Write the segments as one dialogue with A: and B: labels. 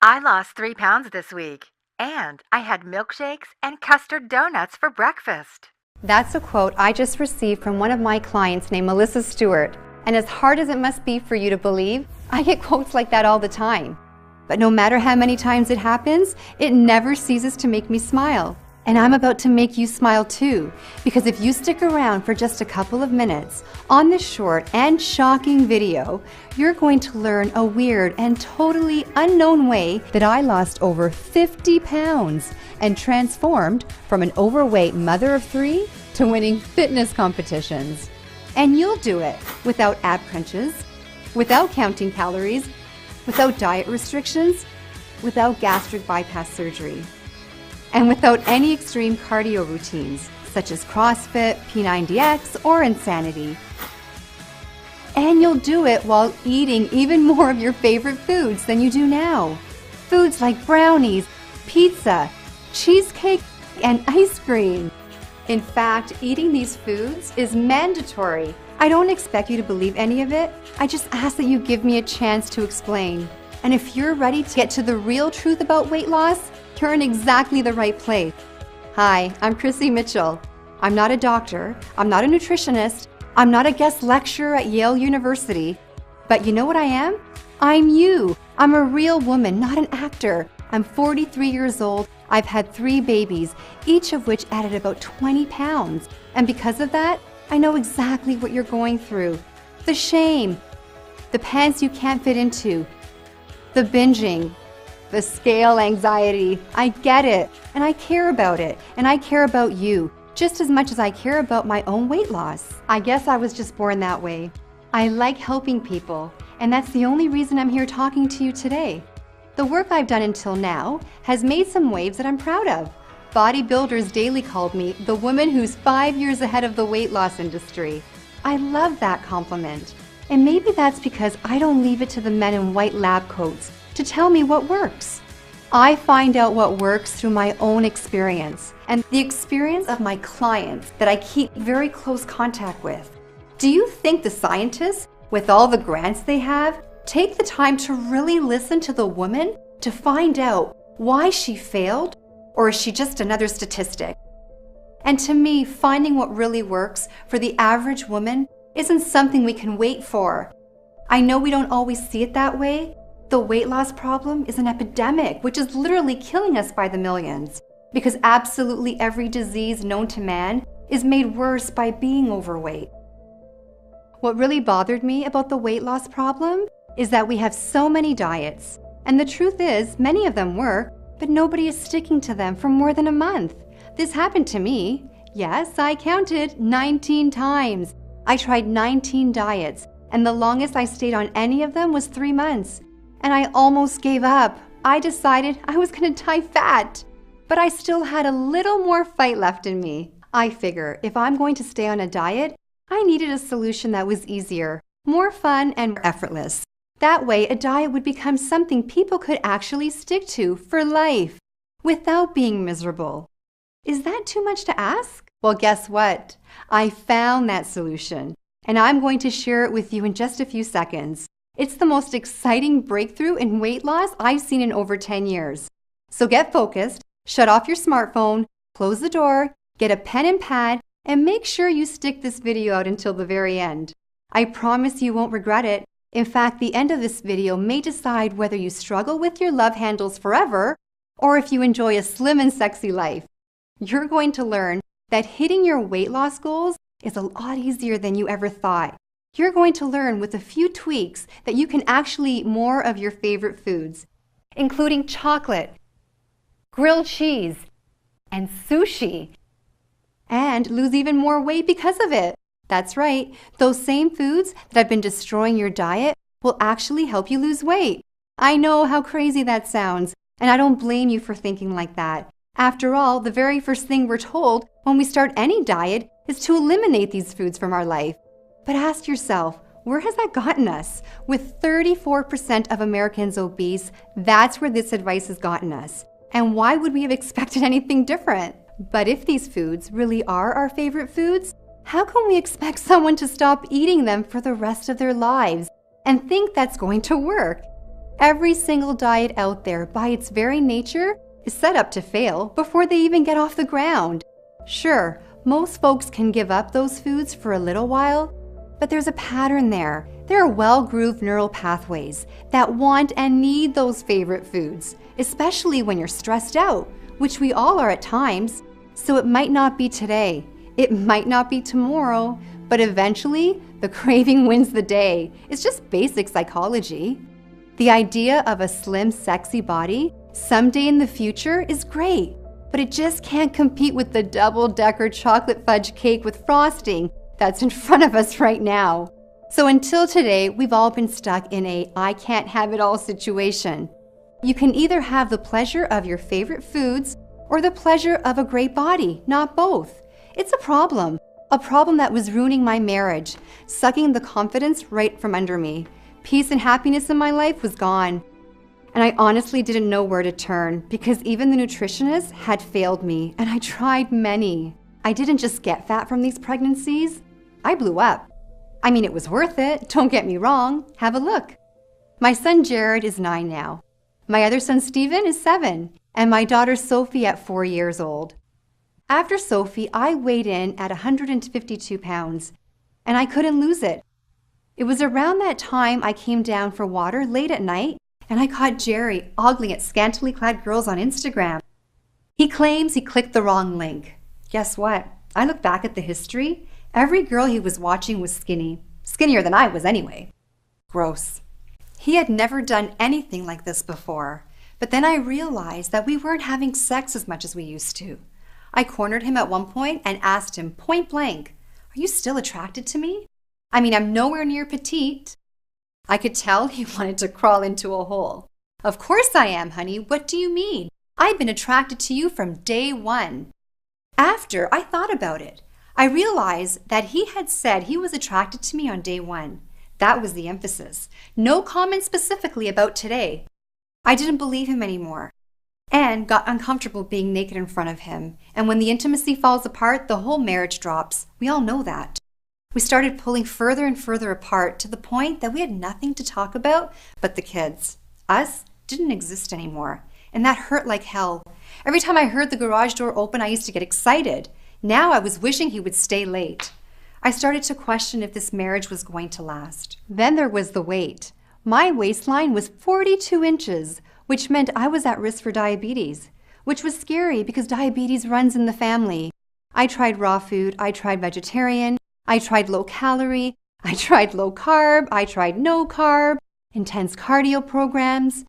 A: I lost 3 pounds this week, and I had milkshakes and custard donuts for breakfast.
B: That's a quote I just received from one of my clients named Melissa Stewart. And as hard as it must be for you to believe, I get quotes like that all the time. But no matter how many times it happens, it never ceases to make me smile. And I'm about to make you smile too, because if you stick around for just a couple of minutes on this short and shocking video, you're going to learn a weird and totally unknown way that I lost over 50 pounds and transformed from an overweight mother of 3 to winning fitness competitions. And you'll do it without ab crunches, without counting calories, without diet restrictions, without gastric bypass surgery, and without any extreme cardio routines, such as CrossFit, P90X, or Insanity. And you'll do it while eating even more of your favorite foods than you do now. Foods like brownies, pizza, cheesecake, and ice cream. In fact, eating these foods is mandatory. I don't expect you to believe any of it. I just ask that you give me a chance to explain. And if you're ready to get to the real truth about weight loss, you're in exactly the right place. Hi, I'm Chrissy Mitchell. I'm not a doctor, I'm not a nutritionist, I'm not a guest lecturer at Yale University. But you know what I am? I'm you. I'm a real woman, not an actor. I'm 43 years old. I've had 3 babies, each of which added about 20 pounds. And because of that, I know exactly what you're going through. The shame, the pants you can't fit into, the binging, the scale anxiety. I get it, and I care about it, and I care about you just as much as I care about my own weight loss. I guess I was just born that way. I like helping people, and that's the only reason I'm here talking to you today. The work I've done until now has made some waves that I'm proud of. Bodybuilders Daily called me the woman who's 5 years ahead of the weight loss industry. I love that compliment. And maybe that's because I don't leave it to the men in white lab coats to tell me what works. I find out what works through my own experience and the experience of my clients that I keep very close contact with. Do you think the scientists, with all the grants they have, take the time to really listen to the woman to find out why she failed, or is she just another statistic? And to me, finding what really works for the average woman isn't something we can wait for. I know we don't always see it that way. The weight loss problem is an epidemic, which is literally killing us by the millions, because absolutely every disease known to man is made worse by being overweight. What really bothered me about the weight loss problem is that we have so many diets, and the truth is many of them work, but nobody is sticking to them for more than a month. This happened to me. Yes, I counted 19 times. I tried 19 diets, and the longest I stayed on any of them was 3 months. And I almost gave up. I decided I was gonna die fat. But I still had a little more fight left in me. I figure if I'm going to stay on a diet, I needed a solution that was easier, more fun, and more effortless. That way, a diet would become something people could actually stick to for life, without being miserable. Is that too much to ask? Well, guess what? I found that solution, and I'm going to share it with you in just a few seconds. It's the most exciting breakthrough in weight loss I've seen in over 10 years. So get focused, shut off your smartphone, close the door, get a pen and pad, and make sure you stick this video out until the very end. I promise you won't regret it. In fact, the end of this video may decide whether you struggle with your love handles forever or if you enjoy a slim and sexy life. You're going to learn that hitting your weight loss goals is a lot easier than you ever thought. You're going to learn with a few tweaks that you can actually eat more of your favorite foods, including chocolate, grilled cheese, and sushi, and lose even more weight because of it. That's right, those same foods that have been destroying your diet will actually help you lose weight. I know how crazy that sounds, and I don't blame you for thinking like that. After all, the very first thing we're told when we start any diet is to eliminate these foods from our life. But ask yourself, where has that gotten us? With 34% of Americans obese, that's where this advice has gotten us. And why would we have expected anything different? But if these foods really are our favorite foods, how can we expect someone to stop eating them for the rest of their lives and think that's going to work? Every single diet out there, by its very nature, is set up to fail before they even get off the ground. Sure, most folks can give up those foods for a little while, but there's a pattern there. There are well-grooved neural pathways that want and need those favorite foods, especially when you're stressed out, which we all are at times. So it might not be today, it might not be tomorrow, but eventually the craving wins the day. It's just basic psychology. The idea of a slim, sexy body someday in the future is great, but it just can't compete with the double-decker chocolate fudge cake with frosting that's in front of us right now. So until today, we've all been stuck in a I can't have it all situation. You can either have the pleasure of your favorite foods or the pleasure of a great body, not both. It's a problem that was ruining my marriage, sucking the confidence right from under me. Peace and happiness in my life was gone. And I honestly didn't know where to turn because even the nutritionist had failed me, and I tried many. I didn't just get fat from these pregnancies, I blew up. I mean, it was worth it, don't get me wrong. Have a look. My son Jared is 9 now. My other son Steven is 7, and my daughter Sophie at 4 years old. After Sophie, I weighed in at 152 pounds, and I couldn't lose it. It was around that time I came down for water late at night, and I caught Jerry ogling at scantily clad girls on Instagram. He claims he clicked the wrong link. Guess what? I look back at the history. Every girl he was watching was skinny. Skinnier than I was anyway. Gross. He had never done anything like this before, but then I realized that we weren't having sex as much as we used to. I cornered him at one point and asked him point blank, "Are you still attracted to me? I mean, I'm nowhere near petite." I could tell he wanted to crawl into a hole. "Of course I am, honey. What do you mean? I've been attracted to you from day one." After I thought about it, I realized that he had said he was attracted to me on day one. That was the emphasis. No comment specifically about today. I didn't believe him anymore and got uncomfortable being naked in front of him. And when the intimacy falls apart, the whole marriage drops. We all know that. We started pulling further and further apart to the point that we had nothing to talk about but the kids. Us didn't exist anymore, and that hurt like hell. Every time I heard the garage door open, I used to get excited. Now I was wishing he would stay late. I started to question if this marriage was going to last. Then there was the weight. My waistline was 42 inches, which meant I was at risk for diabetes, which was scary because diabetes runs in the family. I tried raw food, I tried vegetarian, I tried low calorie, I tried low carb, I tried no carb, intense cardio programs.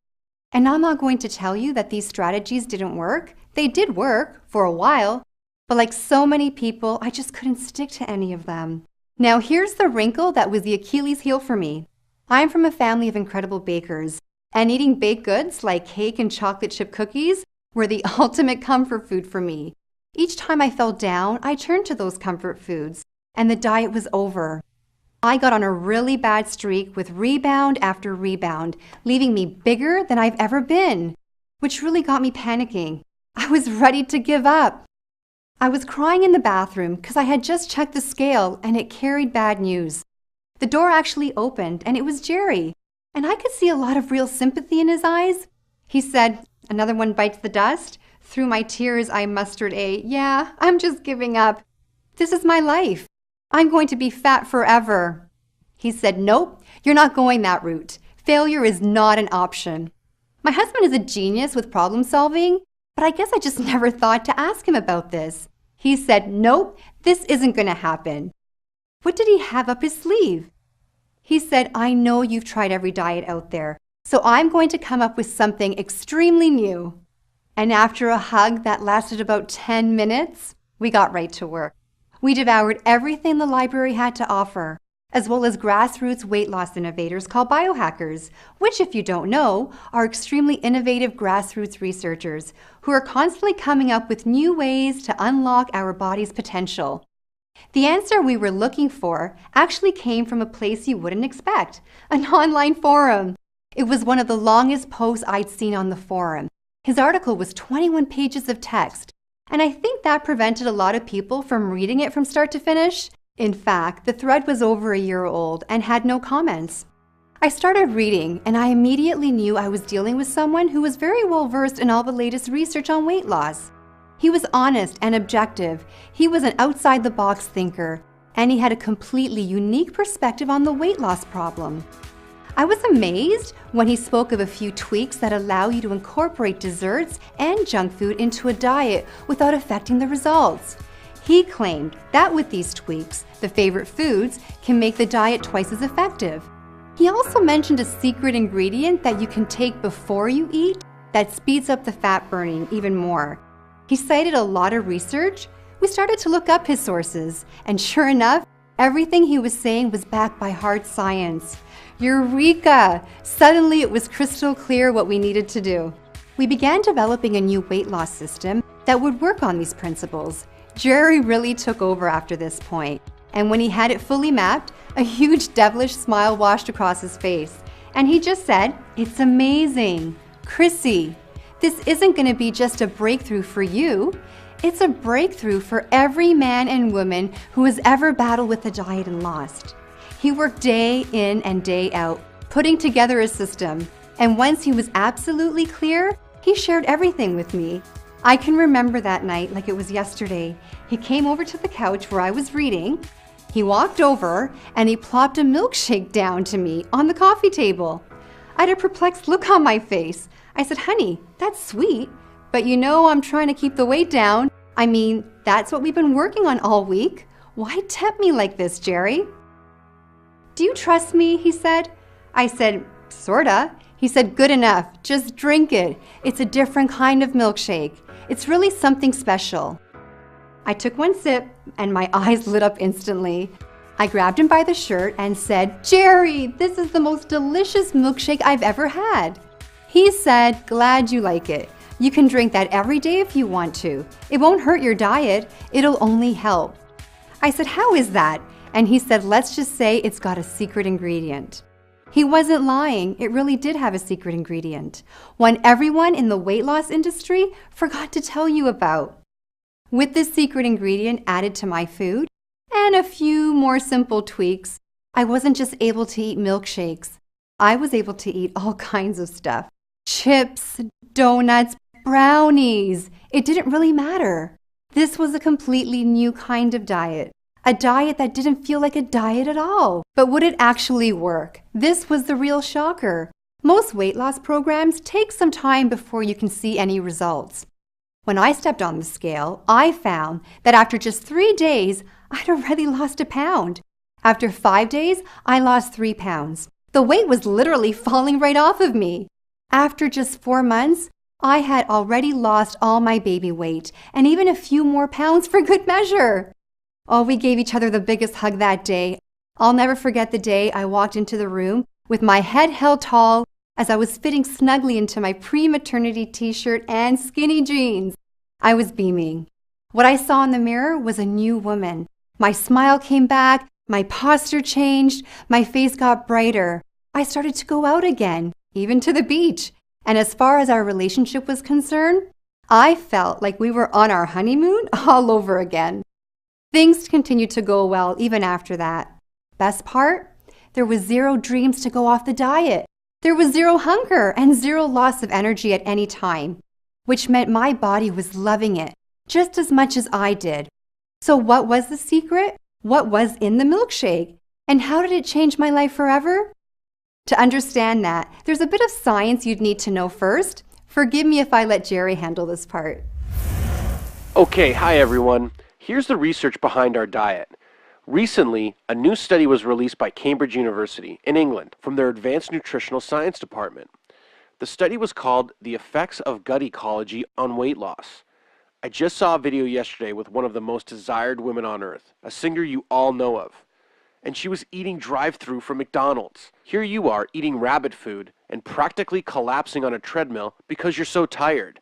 B: And I'm not going to tell you that these strategies didn't work. They did work for a while, but like so many people, I just couldn't stick to any of them. Now here's the wrinkle that was the Achilles heel for me. I'm from a family of incredible bakers, and eating baked goods like cake and chocolate chip cookies were the ultimate comfort food for me. Each time I fell down, I turned to those comfort foods, and the diet was over. I got on a really bad streak with rebound after rebound, leaving me bigger than I've ever been, which really got me panicking. I was ready to give up. I was crying in the bathroom because I had just checked the scale and it carried bad news. The door actually opened and it was Jerry, and I could see a lot of real sympathy in his eyes. He said, "Another one bites the dust." Through my tears, I mustered "Yeah, I'm just giving up. This is my life. I'm going to be fat forever." He said, "Nope, you're not going that route. Failure is not an option." My husband is a genius with problem solving, but I guess I just never thought to ask him about this. He said, "Nope, this isn't going to happen." What did he have up his sleeve? He said, "I know you've tried every diet out there, so I'm going to come up with something extremely new." And after a hug that lasted about 10 minutes, we got right to work. We devoured everything the library had to offer, as well as grassroots weight loss innovators called biohackers, which, if you don't know, are extremely innovative grassroots researchers who are constantly coming up with new ways to unlock our body's potential. The answer we were looking for actually came from a place you wouldn't expect, an online forum. It was one of the longest posts I'd seen on the forum. His article was 21 pages of text, and I think that prevented a lot of people from reading it from start to finish. In fact, the thread was over a year old and had no comments. I started reading, and I immediately knew I was dealing with someone who was very well versed in all the latest research on weight loss. He was honest and objective, he was an outside-the-box thinker, and he had a completely unique perspective on the weight loss problem. I was amazed when he spoke of a few tweaks that allow you to incorporate desserts and junk food into a diet without affecting the results. He claimed that with these tweaks, the favorite foods can make the diet twice as effective. He also mentioned a secret ingredient that you can take before you eat that speeds up the fat burning even more. He cited a lot of research. We started to look up his sources, and sure enough, everything he was saying was backed by hard science. Eureka! Suddenly it was crystal clear what we needed to do. We began developing a new weight loss system that would work on these principles. Jerry really took over after this point, and when he had it fully mapped, a huge devilish smile washed across his face. And he just said, "It's amazing. Chrissy, this isn't going to be just a breakthrough for you. It's a breakthrough for every man and woman who has ever battled with a diet and lost." He worked day in and day out, putting together a system. And once he was absolutely clear, he shared everything with me. I can remember that night like it was yesterday. He came over to the couch where I was reading. He walked over and he plopped a milkshake down to me on the coffee table. I had a perplexed look on my face. I said, "Honey, that's sweet, but you know I'm trying to keep the weight down. I mean, that's what we've been working on all week. Why tempt me like this, Jerry?" "Do you trust me?" he said. I said, "Sorta." He said, "Good enough. Just drink it. It's a different kind of milkshake. It's really something special." I took one sip and my eyes lit up instantly. I grabbed him by the shirt and said, "Jerry, this is the most delicious milkshake I've ever had." He said, "Glad you like it. You can drink that every day if you want to. It won't hurt your diet. It'll only help." I said, "How is that?" And he said, "Let's just say it's got a secret ingredient." He wasn't lying. It really did have a secret ingredient, one everyone in the weight loss industry forgot to tell you about. With this secret ingredient added to my food and a few more simple tweaks, I wasn't just able to eat milkshakes. I was able to eat all kinds of stuff. Chips, donuts, brownies. It didn't really matter. This was a completely new kind of diet. A diet that didn't feel like a diet at all. But would it actually work? This was the real shocker. Most weight loss programs take some time before you can see any results. When I stepped on the scale, I found that after just 3 days, I'd already lost a pound. After 5 days, I lost 3 pounds. The weight was literally falling right off of me. After just 4 months, I had already lost all my baby weight and even a few more pounds for good measure. Oh, we gave each other the biggest hug that day. I'll never forget the day I walked into the room with my head held tall as I was fitting snugly into my pre-maternity t-shirt and skinny jeans. I was beaming. What I saw in the mirror was a new woman. My smile came back, my posture changed, my face got brighter. I started to go out again, even to the beach. And as far as our relationship was concerned, I felt like we were on our honeymoon all over again. Things continued to go well even after that. Best part? There was 0 dreams to go off the diet. There was 0 hunger and 0 loss of energy at any time, which meant my body was loving it just as much as I did. So what was the secret? What was in the milkshake? And how did it change my life forever? To understand that, there's a bit of science you'd need to know first. Forgive me if I let Jerry handle this part.
C: Okay, hi everyone. Here's the research behind our diet. Recently, a new study was released by Cambridge University in England from their Advanced Nutritional Science Department. The study was called The Effects of Gut Ecology on Weight Loss. I just saw a video yesterday with one of the most desired women on earth, a singer you all know of. And she was eating drive-thru from McDonald's. Here you are eating rabbit food and practically collapsing on a treadmill because you're so tired.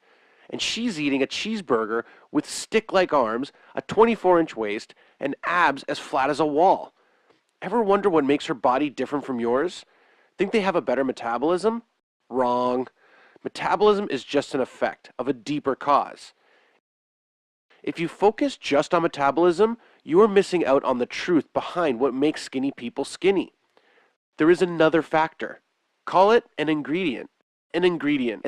C: And she's eating a cheeseburger with stick-like arms, a 24-inch waist, and abs as flat as a wall. Ever wonder what makes her body different from yours? Think they have a better metabolism? Wrong. Metabolism is just an effect of a deeper cause. If you focus just on metabolism, you are missing out on the truth behind what makes skinny people skinny. There is another factor. Call it an ingredient in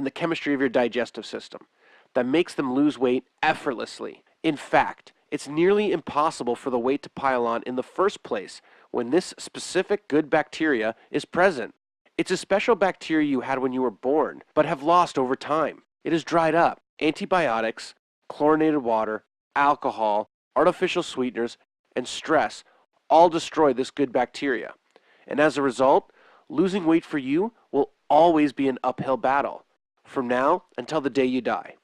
C: the chemistry of your digestive system that makes them lose weight effortlessly. In fact, it's nearly impossible for the weight to pile on in the first place when this specific good bacteria is present. It's a special bacteria you had when you were born, but have lost over time. It is dried up. Antibiotics, chlorinated water, alcohol, artificial sweeteners, and stress all destroy this good bacteria. And as a result, losing weight for you will always be an uphill battle, from now until the day you die.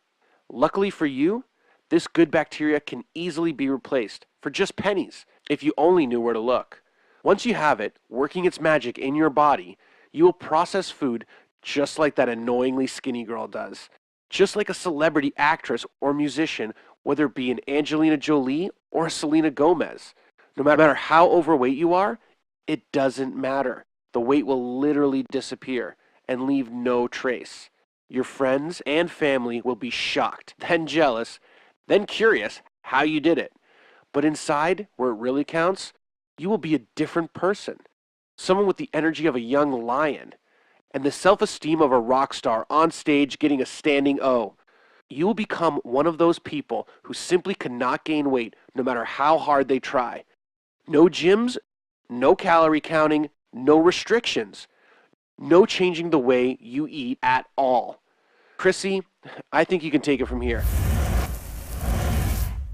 C: Luckily for you, this good bacteria can easily be replaced for just pennies if you only knew where to look. Once you have it working its magic in your body, you will process food just like that annoyingly skinny girl does. Just like a celebrity actress or musician, whether it be an Angelina Jolie or a Selena Gomez. No matter how overweight you are, it doesn't matter. The weight will literally disappear and leave no trace. Your friends and family will be shocked, then jealous, then curious how you did it. But inside, where it really counts, you will be a different person. Someone with the energy of a young lion and the self-esteem of a rock star on stage getting a standing O. You will become one of those people who simply cannot gain weight no matter how hard they try. No gyms, no calorie counting, no restrictions, no changing the way you eat at all. Chrissy, I think you can take it from here.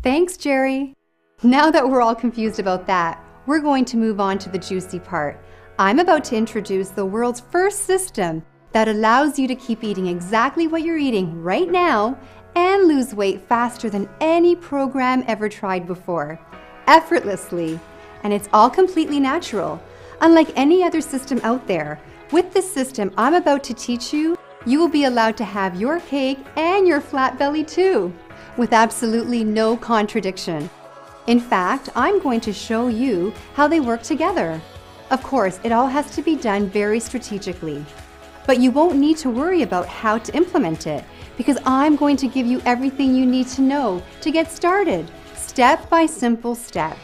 B: Thanks, Jerry. Now that we're all confused about that, we're going to move on to the juicy part. I'm about to introduce the world's first system that allows you to keep eating exactly what you're eating right now and lose weight faster than any program ever tried before, effortlessly. And it's all completely natural. Unlike any other system out there, with this system I'm about to teach you, you will be allowed to have your cake and your flat belly too, with absolutely no contradiction. In fact, I'm going to show you how they work together. Of course, it all has to be done very strategically, but you won't need to worry about how to implement it because I'm going to give you everything you need to know to get started, step by simple step.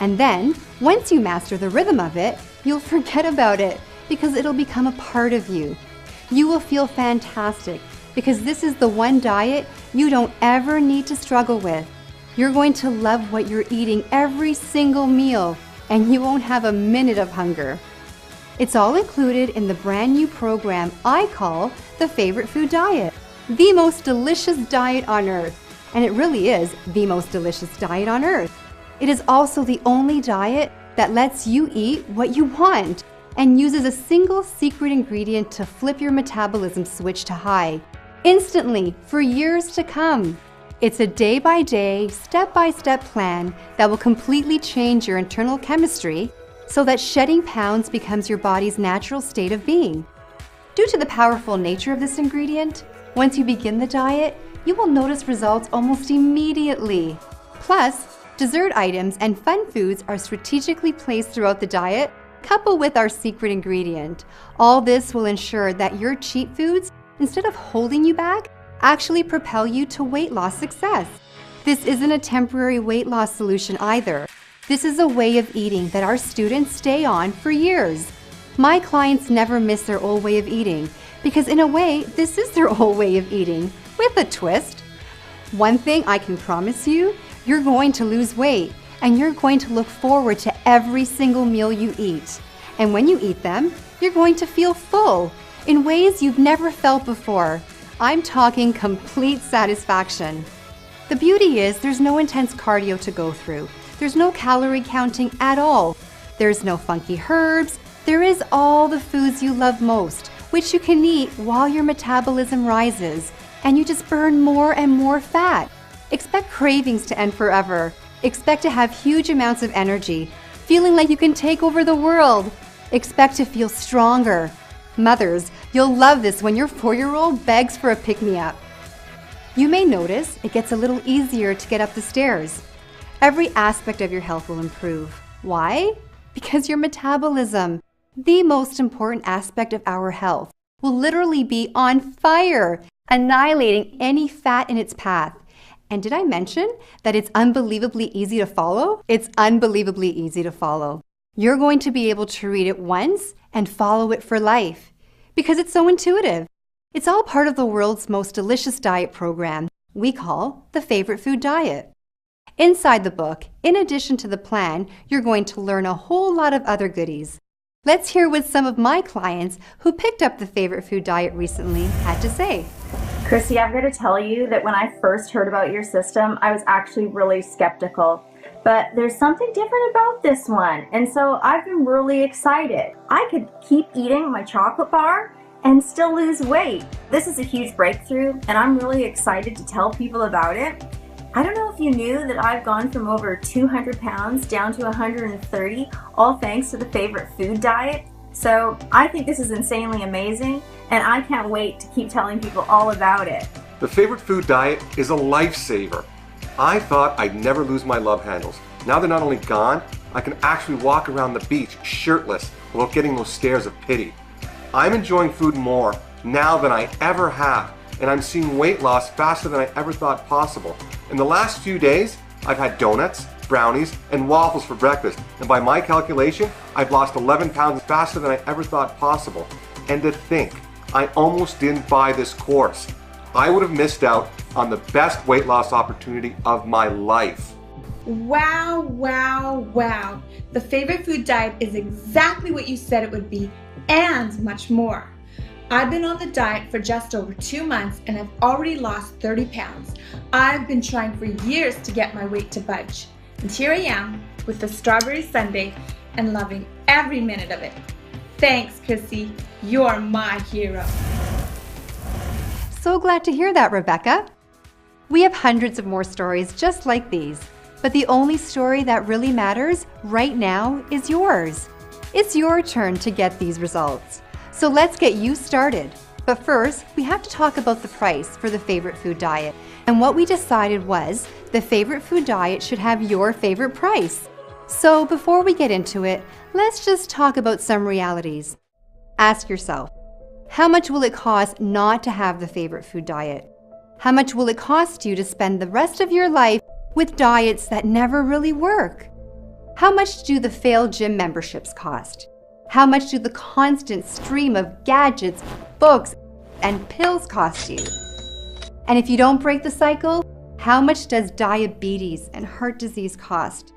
B: And then, once you master the rhythm of it, you'll forget about it because it'll become a part of you. You will feel fantastic because this is the one diet you don't ever need to struggle with. You're going to love what you're eating every single meal, and you won't have a minute of hunger. It's all included in the brand new program I call the Favorite Food Diet, the most delicious diet on earth. And it really is the most delicious diet on earth. It is also the only diet that lets you eat what you want and uses a single secret ingredient to flip your metabolism switch to high, instantly for years to come. It's a day-by-day, step-by-step plan that will completely change your internal chemistry so that shedding pounds becomes your body's natural state of being. Due to the powerful nature of this ingredient, once you begin the diet, you will notice results almost immediately. Plus, dessert items and fun foods are strategically placed throughout the diet, coupled with our secret ingredient. All this will ensure that your cheat foods, instead of holding you back, actually propel you to weight loss success. This isn't a temporary weight loss solution either. This is a way of eating that our students stay on for years. My clients never miss their old way of eating because in a way, this is their old way of eating, with a twist. One thing I can promise you, you're going to lose weight and you're going to look forward to every single meal you eat. And when you eat them, you're going to feel full in ways you've never felt before. I'm talking complete satisfaction. The beauty is there's no intense cardio to go through. There's no calorie counting at all. There's no funky herbs. There is all the foods you love most, which you can eat while your metabolism rises, and you just burn more and more fat. Expect cravings to end forever. Expect to have huge amounts of energy, feeling like you can take over the world. Expect to feel stronger. Mothers, you'll love this when your 4-year-old begs for a pick-me-up. You may notice it gets a little easier to get up the stairs. Every aspect of your health will improve. Why? Because your metabolism, the most important aspect of our health, will literally be on fire, annihilating any fat in its path. And did I mention that it's unbelievably easy to follow? It's unbelievably easy to follow. You're going to be able to read it once and follow it for life because it's so intuitive. It's all part of the world's most delicious diet program we call the Favorite Food Diet. Inside the book, in addition to the plan, you're going to learn a whole lot of other goodies. Let's hear what some of my clients who picked up the Favorite Food Diet recently had to say.
D: Chrissy, I've got to tell you that when I first heard about your system, I was actually really skeptical. But there's something different about this one, and so I've been really excited. I could keep eating my chocolate bar and still lose weight. This is a huge breakthrough, and I'm really excited to tell people about it. I don't know if you knew that I've gone from over 200 pounds down to 130, all thanks to the Favorite Food Diet. So I think this is insanely amazing, and I can't wait to keep telling people all about it.
E: The Favorite Food Diet is a lifesaver. I thought I'd never lose my love handles. Now they're not only gone, I can actually walk around the beach shirtless without getting those stares of pity. I'm enjoying food more now than I ever have, and I'm seeing weight loss faster than I ever thought possible. In the last few days, I've had donuts, brownies, and waffles for breakfast, and by my calculation, I've lost 11 pounds faster than I ever thought possible. And to think, I almost didn't buy this course. I would have missed out on the best weight loss opportunity of my life.
F: Wow, wow, wow. The Favorite Food Diet is exactly what you said it would be, and much more. I've been on the diet for just over 2 months and I've already lost 30 pounds. I've been trying for years to get my weight to budge. And here I am with the strawberry sundae and loving every minute of it. Thanks, Chrissy. You're my hero.
B: So glad to hear that, Rebecca. We have hundreds of more stories just like these, but the only story that really matters right now is yours. It's your turn to get these results. So let's get you started. But first, we have to talk about the price for the Favorite Food Diet. And what we decided was the Favorite Food Diet should have your favorite price. So before we get into it, let's just talk about some realities. Ask yourself, how much will it cost not to have the Favorite Food Diet? How much will it cost you to spend the rest of your life with diets that never really work? How much do the failed gym memberships cost? How much do the constant stream of gadgets, books, and pills cost you? And if you don't break the cycle, how much does diabetes and heart disease cost?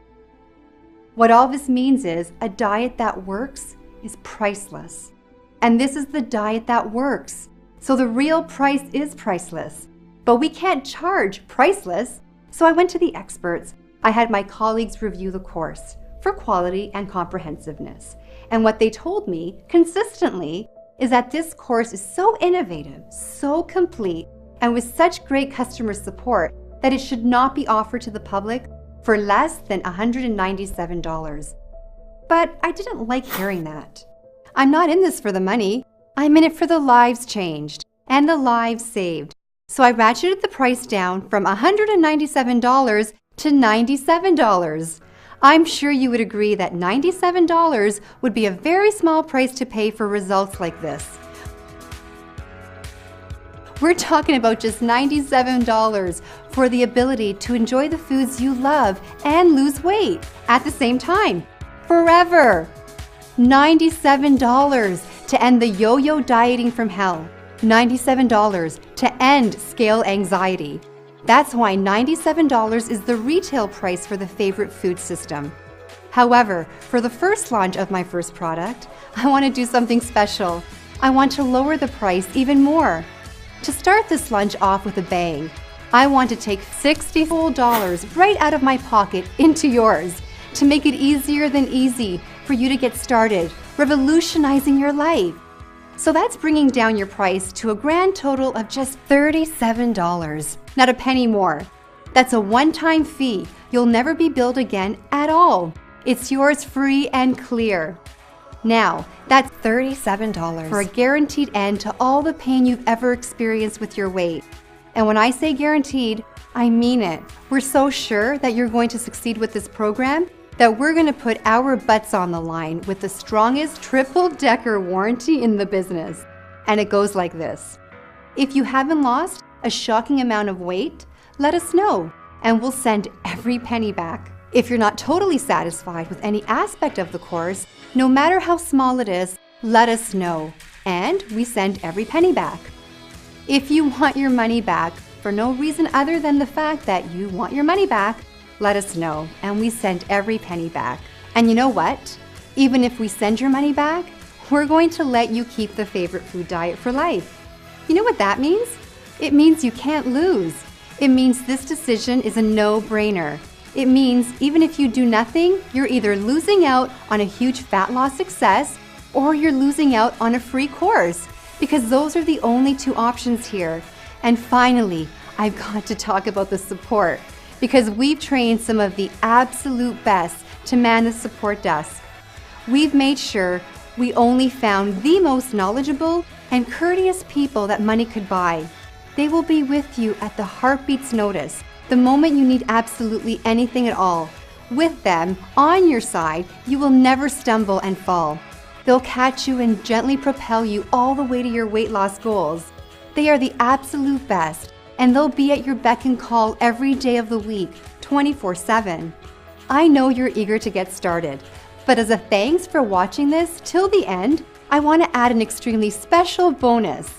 B: What all this means is a diet that works is priceless. And this is the diet that works. So the real price is priceless. But we can't charge priceless. So I went to the experts. I had my colleagues review the course for quality and comprehensiveness. And what they told me consistently is that this course is so innovative, so complete, and with such great customer support that it should not be offered to the public for less than $197. But I didn't like hearing that. I'm not in this for the money. I'm in it for the lives changed and the lives saved. So I ratcheted the price down from $197 to $97. I'm sure you would agree that $97 would be a very small price to pay for results like this. We're talking about just $97 for the ability to enjoy the foods you love and lose weight at the same time, forever. $97 to end the yo-yo dieting from hell. $97 to end scale anxiety. That's why $97 is the retail price for the Favorite Food System. However, for the first launch of my first product, I want to do something special. I want to lower the price even more. To start this lunch off with a bang, I want to take $60 full right out of my pocket into yours to make it easier than easy for you to get started, revolutionizing your life. So that's bringing down your price to a grand total of just $37, not a penny more. That's a one-time fee. You'll never be billed again at all. It's yours free and clear. Now, that's $37 for a guaranteed end to all the pain you've ever experienced with your weight. And when I say guaranteed, I mean it. We're so sure that you're going to succeed with this program that we're going to put our butts on the line with the strongest triple-decker warranty in the business. And it goes like this. If you haven't lost a shocking amount of weight, let us know, and we'll send every penny back If you're not totally satisfied with any aspect of the course, no matter how small it is, let us know, and we send every penny back. If you want your money back for no reason other than the fact that you want your money back, let us know, and we send every penny back. And you know what? Even if we send your money back, we're going to let you keep the favorite food diet for life. You know what that means? It means you can't lose. It means this decision is a no-brainer. It means even if you do nothing, you're either losing out on a huge fat loss success or you're losing out on a free course, because those are the only two options here. And finally, I've got to talk about the support, because we've trained some of the absolute best to man the support desk. We've made sure we only found the most knowledgeable and courteous people that money could buy. They will be with you at the heartbeat's notice, the moment you need absolutely anything at all. With them on your side, you will never stumble and fall. They'll catch you and gently propel you all the way to your weight loss goals. They are the absolute best, and they'll be at your beck and call every day of the week, 24/7. I know you're eager to get started, but as a thanks for watching this till the end, I want to add an extremely special bonus.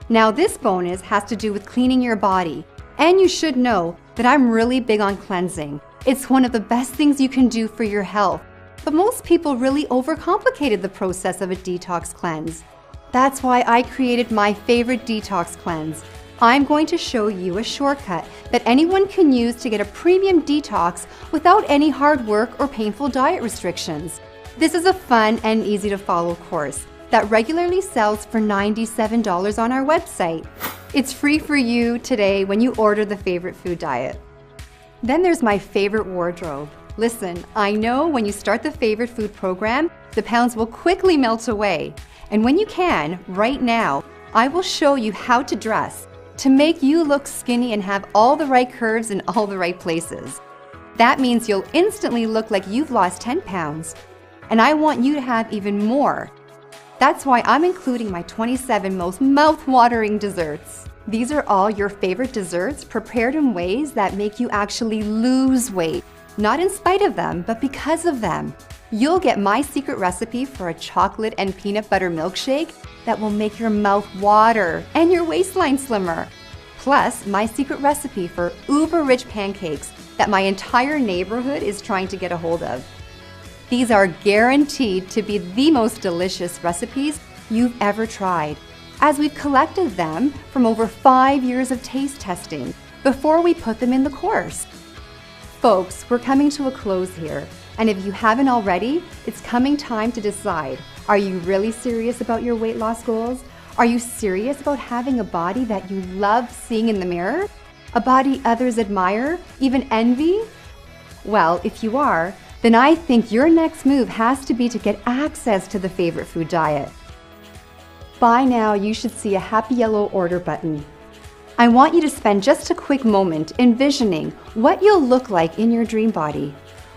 B: Now this bonus has to do with cleaning your body, and you should know that I'm really big on cleansing. It's one of the best things you can do for your health, but most people really overcomplicated the process of a detox cleanse. That's why I created my favorite detox cleanse. I'm going to show you a shortcut that anyone can use to get a premium detox without any hard work or painful diet restrictions. This is a fun and easy to follow course that regularly sells for $97 on our website. It's free for you today when you order the favorite food diet. Then there's my favorite wardrobe. Listen, I know when you start the favorite food program, the pounds will quickly melt away. And when you can, right now, I will show you how to dress to make you look skinny and have all the right curves in all the right places. That means you'll instantly look like you've lost 10 pounds. And I want you to have even more. That's why I'm including my 27 most mouth-watering desserts. These are all your favorite desserts prepared in ways that make you actually lose weight. Not in spite of them, but because of them. You'll get my secret recipe for a chocolate and peanut butter milkshake that will make your mouth water and your waistline slimmer. Plus, my secret recipe for uber-rich pancakes that my entire neighborhood is trying to get a hold of. These are guaranteed to be the most delicious recipes you've ever tried, as we've collected them from over 5 years of taste testing before we put them in the course. Folks, we're coming to a close here, and if you haven't already, it's coming time to decide. Are you really serious about your weight loss goals? Are you serious about having a body that you love seeing in the mirror? A body others admire, even envy? Well, if you are, then I think your next move has to be to get access to the favorite food diet. By now, you should see a happy yellow order button. I want you to spend just a quick moment envisioning what you'll look like in your dream body.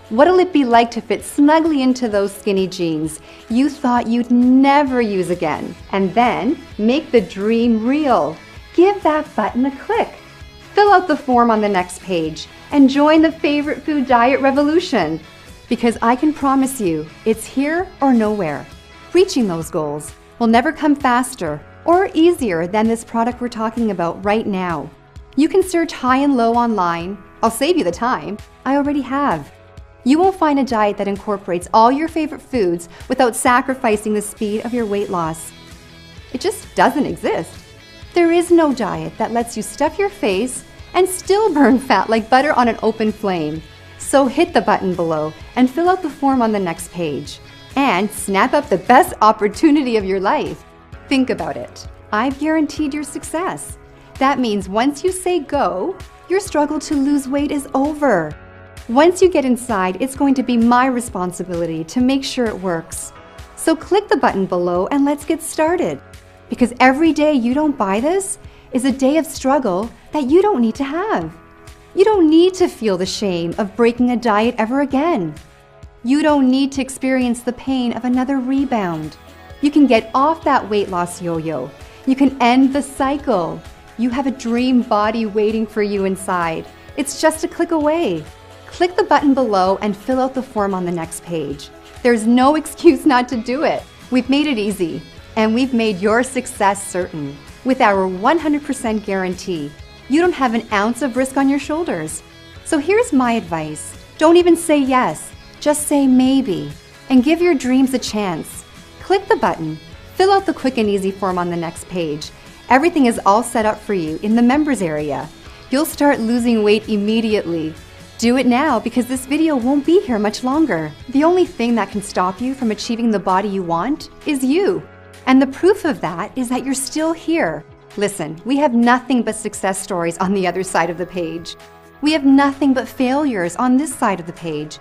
B: What'll it be like to fit snugly into those skinny jeans you thought you'd never use again? And then make the dream real. Give that button a click. Fill out the form on the next page and join the favorite food diet revolution. Because I can promise you, it's here or nowhere. Reaching those goals will never come faster or easier than this product we're talking about right now. You can search high and low online. I'll save you the time. I already have. You won't find a diet that incorporates all your favorite foods without sacrificing the speed of your weight loss. It just doesn't exist. There is no diet that lets you stuff your face and still burn fat like butter on an open flame. So hit the button below and fill out the form on the next page. And snap up the best opportunity of your life. Think about it. I've guaranteed your success. That means once you say go, your struggle to lose weight is over. Once you get inside, it's going to be my responsibility to make sure it works. So click the button below and let's get started. Because every day you don't buy this is a day of struggle that you don't need to have. You don't need to feel the shame of breaking a diet ever again. You don't need to experience the pain of another rebound. You can get off that weight loss yo-yo. You can end the cycle. You have a dream body waiting for you inside. It's just a click away. Click the button below and fill out the form on the next page. There's no excuse not to do it. We've made it easy, and we've made your success certain. With our 100% guarantee, you don't have an ounce of risk on your shoulders. So here's my advice. Don't even say yes, just say maybe, and give your dreams a chance. Click the button, fill out the quick and easy form on the next page. Everything is all set up for you in the members area. You'll start losing weight immediately. Do it now because this video won't be here much longer. The only thing that can stop you from achieving the body you want is you. And the proof of that is that you're still here. Listen, we have nothing but success stories on the other side of the page. We have nothing but failures on this side of the page.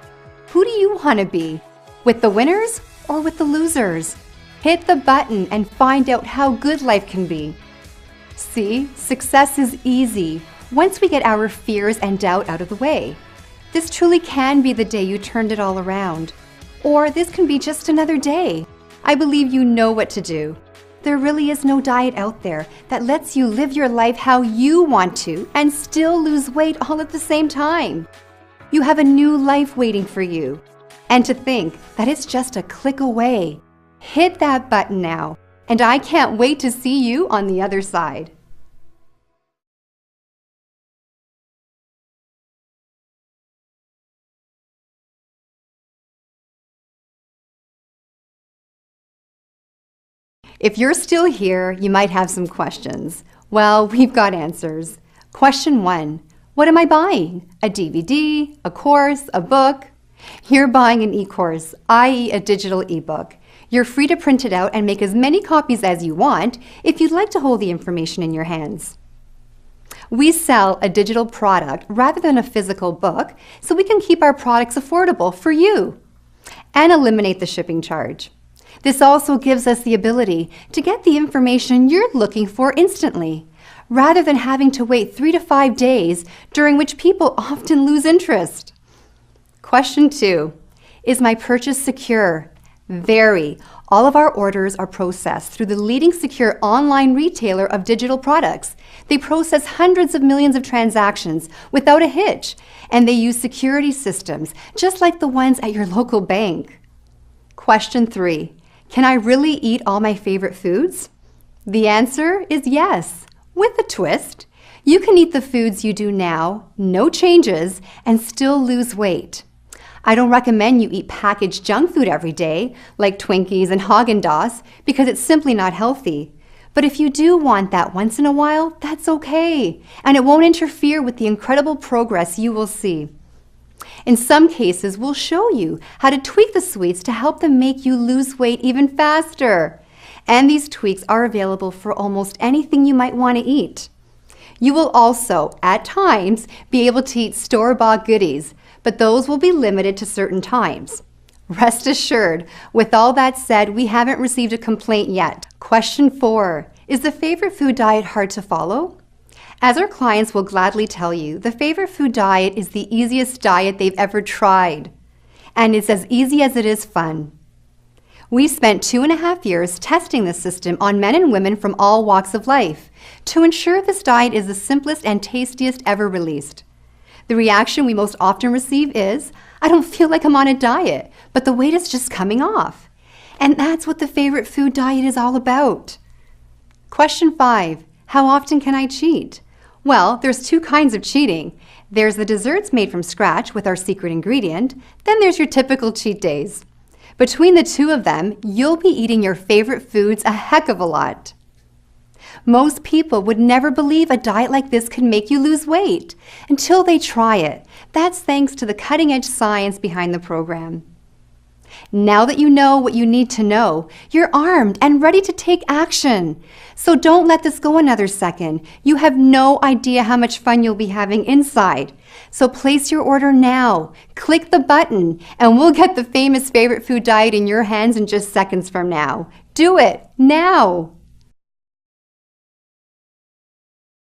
B: Who do you want to be? With the winners or with the losers? Hit the button and find out how good life can be. See, success is easy once we get our fears and doubt out of the way. This truly can be the day you turned it all around. Or this can be just another day. I believe you know what to do. There really is no diet out there that lets you live your life how you want to and still lose weight all at the same time. You have a new life waiting for you. And to think that it's just a click away. Hit that button now, and I can't wait to see you on the other side. If you're still here, you might have some questions. Well, we've got answers. Question 1. What am I buying? A DVD, a course, a book? You're buying an e-course, i.e. a digital ebook. You're free to print it out and make as many copies as you want if you'd like to hold the information in your hands. We sell a digital product rather than a physical book so we can keep our products affordable for you and eliminate the shipping charge. This also gives us the ability to get the information you're looking for instantly, rather than having to wait 3 to 5 days, during which people often lose interest. Question 2. Is my purchase secure? Very. All of our orders are processed through the leading secure online retailer of digital products. They process hundreds of millions of transactions without a hitch, and they use security systems just like the ones at your local bank. Question 3. Can I really eat all my favorite foods? The answer is yes, with a twist. You can eat the foods you do now, no changes, and still lose weight. I don't recommend you eat packaged junk food every day, like Twinkies and Haagen-Dazs, because it's simply not healthy. But if you do want that once in a while, that's okay, and it won't interfere with the incredible progress you will see. In some cases, we'll show you how to tweak the sweets to help them make you lose weight even faster. And these tweaks are available for almost anything you might want to eat. You will also, at times, be able to eat store-bought goodies, but those will be limited to certain times. Rest assured, with all that said, we haven't received a complaint yet. Question 4. Is the favorite food diet hard to follow? As our clients will gladly tell you, the favorite food diet is the easiest diet they've ever tried. And it's as easy as it is fun. We spent 2.5 years testing this system on men and women from all walks of life to ensure this diet is the simplest and tastiest ever released. The reaction we most often receive is, I don't feel like I'm on a diet, but the weight is just coming off. And that's what the favorite food diet is all about. Question 5. How often can I cheat? Well, there's 2 kinds of cheating. There's the desserts made from scratch with our secret ingredient, then there's your typical cheat days. Between the 2 of them, you'll be eating your favorite foods a heck of a lot. Most people would never believe a diet like this could make you lose weight until they try it. That's thanks to the cutting-edge science behind the program. Now that you know what you need to know, you're armed and ready to take action. So don't let this go another second. You have no idea how much fun you'll be having inside. So place your order now. Click the button, and we'll get the famous favorite food diet in your hands in just seconds from now. Do it now.